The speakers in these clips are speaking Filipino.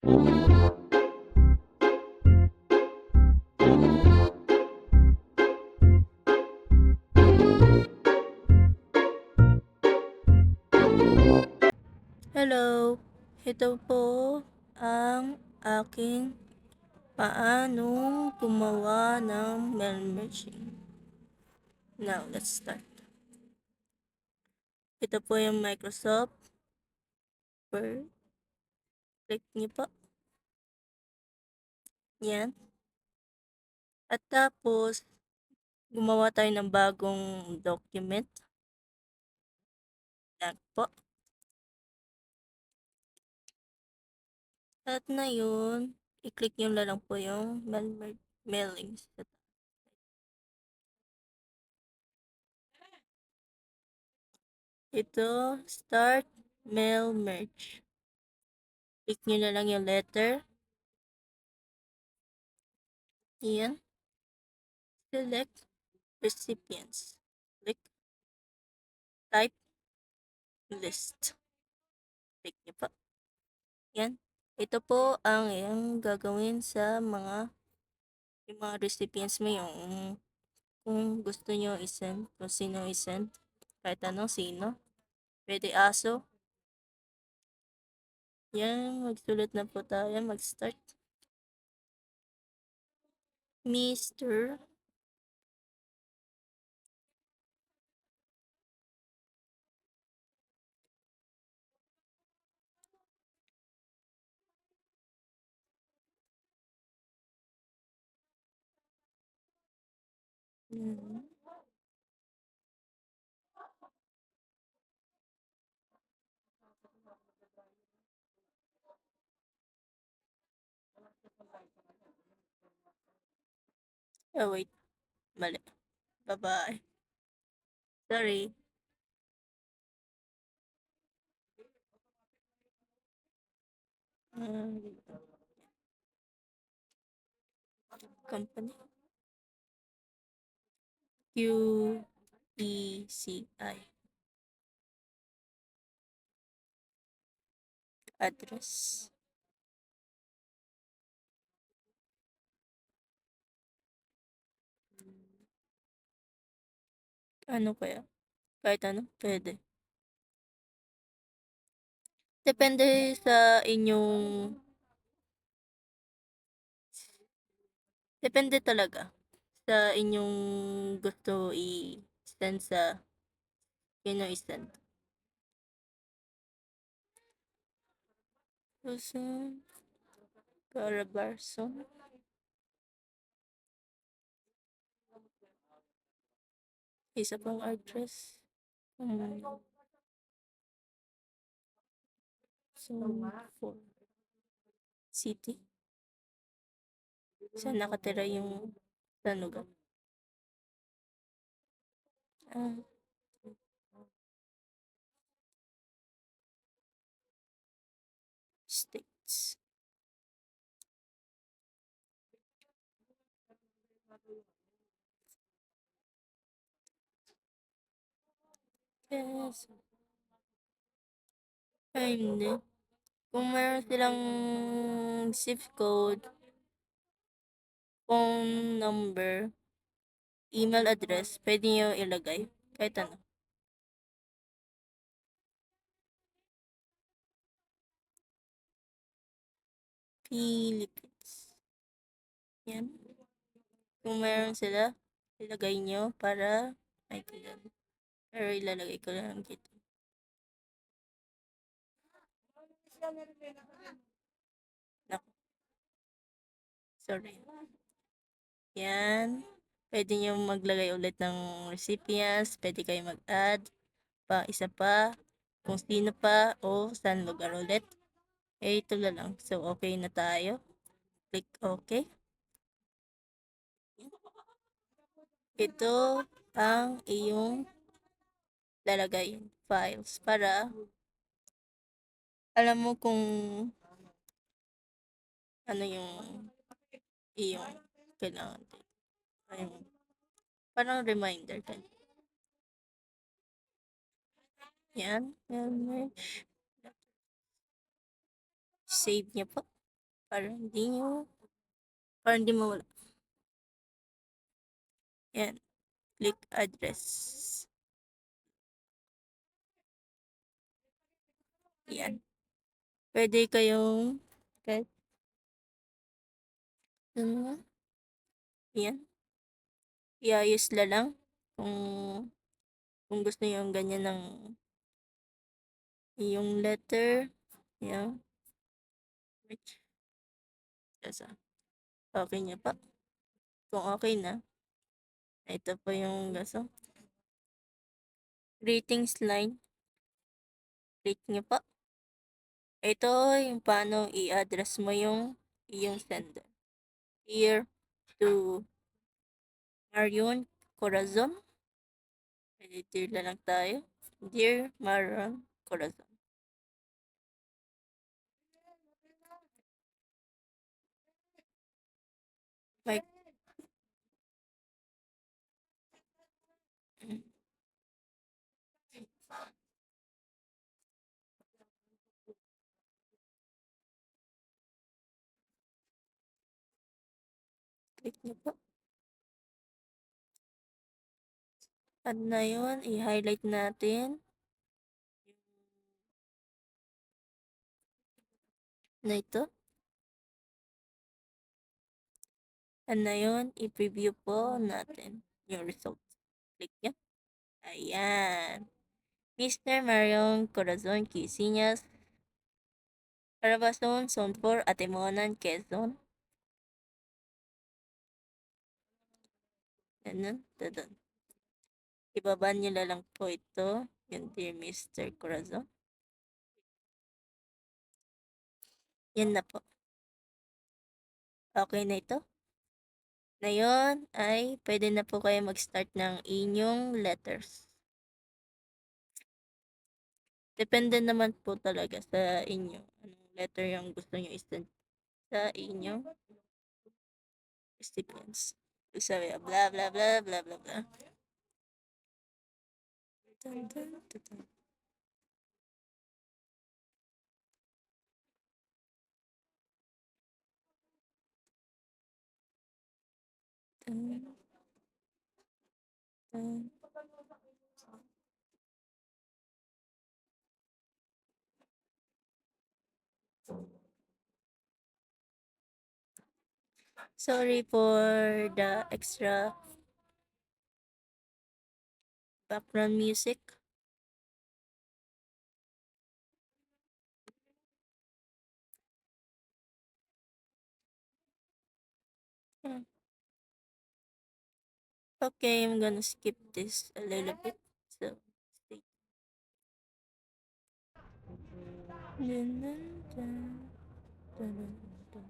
Hello, ito po ang aking paanong gumawa ng mail merging. Now, let's start. Ito po yung Microsoft Word. Click niyo po. Yan. At tapos, gumawa tayo ng bagong document. Yan po. At ngayon, i-click nyo na lang po yung mailing. Ito, start mail merge. Click nyo na lang yung letter. Yan. Select recipients. Click type list. Click nyo po. Yan. Ito po ang yung gagawin sa yung mga recipients mo, yung kung gusto nyo isend, kung sino isend, kahit anong sino. Pwede aso. Yan, magsulat na po tayo, mag-start. Mr. Oh, wait. Mali. Bye-bye. Sorry. Company. QECI. Address. Ano kaya? Kahit ano, pwede. Depende sa inyong... Depende talaga sa inyong gusto i-send sa sino i-send. Person Carabarson. Isa pang address. So, for city. Saan nakatira yung sa lugar? States. Yes. Ay, hindi. Kung meron silang zip code, phone number, email address, pwede nyo ilagay. Kahit ano. Philippines. Yan. Kung meron sila, ilagay nyo para may kilala. Pero ilalagay ko lang dito. Naku. Sorry. Yan. Pwede nyo maglagay ulit ng recipients. Pwede kayo mag-add pa, isa pa, kung sino pa, o saan lugar ulit. Eh, ito na lang. So, okay na tayo. Click OK. Ito ang iyong lalagay files para alam mo kung ano yung iyong kailangan. Ayun. Parang reminder ka. Yan. Yan. Save niya po. para hindi mawala. Yan, click address. Yan. Pwede kayong kahit ano nga, yan, iayos na lang kung gusto niyo yung ganyan ng yung letter, yan. Which, okay niya pa. Kung okay na, ito po yung gaso. Greetings line. Click niyo pa. Ito yung paano i-address mo yung sender. Here to Marion Corazon. Dear na lang tayo. Dear Marion Corazon. Like, click niyo po. At na yun, i-highlight natin na ito. At na yun, i-preview po natin yung results. Click nyo. Ayan. Mr. Marion Corazon Quisiñas, Carabason, Zone 4, Atimonan, Quezon. Ganun, dadun. Ibaba nyo na lang po ito, yung Dear Mr. Corazon. Yan na po. Okay na ito. Ngayon ay pwede na po kayo mag-start ng inyong letters. Depende naman po talaga sa inyo. Anong letter yung gusto nyo i-send sa inyong recipients. Sabi, blah, blah, blah, blah, blah, blah. Dun, dun, dun, dun. Dun, dun. Sorry for the extra background music. Okay, I'm gonna skip this a little bit. So, stay. Dun, dun, dun, dun, dun, dun.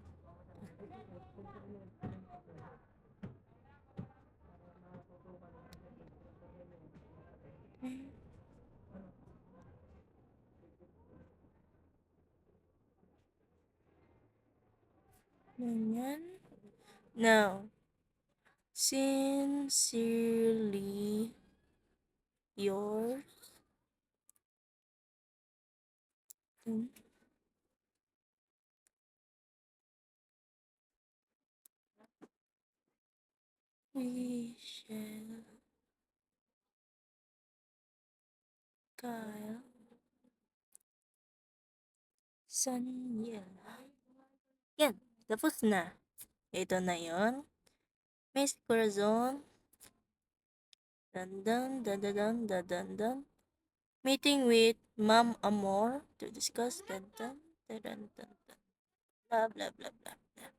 Ganyan. Now, sincerely yours. Michelle Kyle Sanyel. Yan, tapos na. Ito na yon. Miss Corazon. Dandan, dandan, dandan, dandan. Meeting with Ma'am Amor to discuss dandan, dandan, dandan. Blah, blah, blah, blah, blah.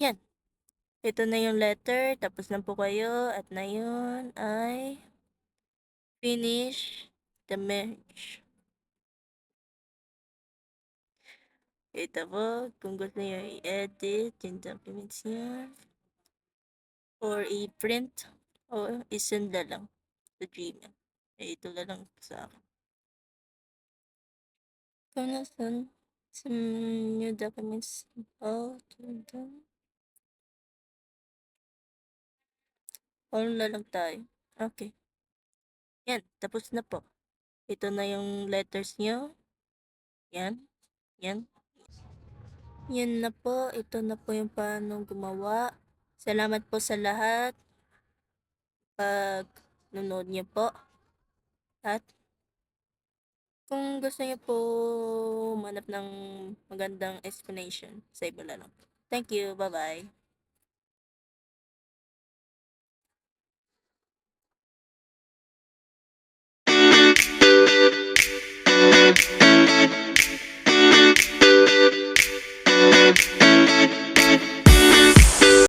Yan. Ito na yung letter. Tapos na po kayo. At na yun ay finish the merge. Ito po, kung gusto nyo i-edit yung documents nyo or i-print o i-send na lang sa Gmail. Ito na lang sa akin. Kung nasan sa new documents, all na lang tayo. Okay. Yan, tapos na po. Ito na yung letters nyo. Yan. Yan. Yun na po, ito na po yung paano gumawa. Salamat po sa lahat pag-nonood niyo po at kung gusto niyo po humanap ng magandang explanation sa iba na lang po. Thank you, bye-bye.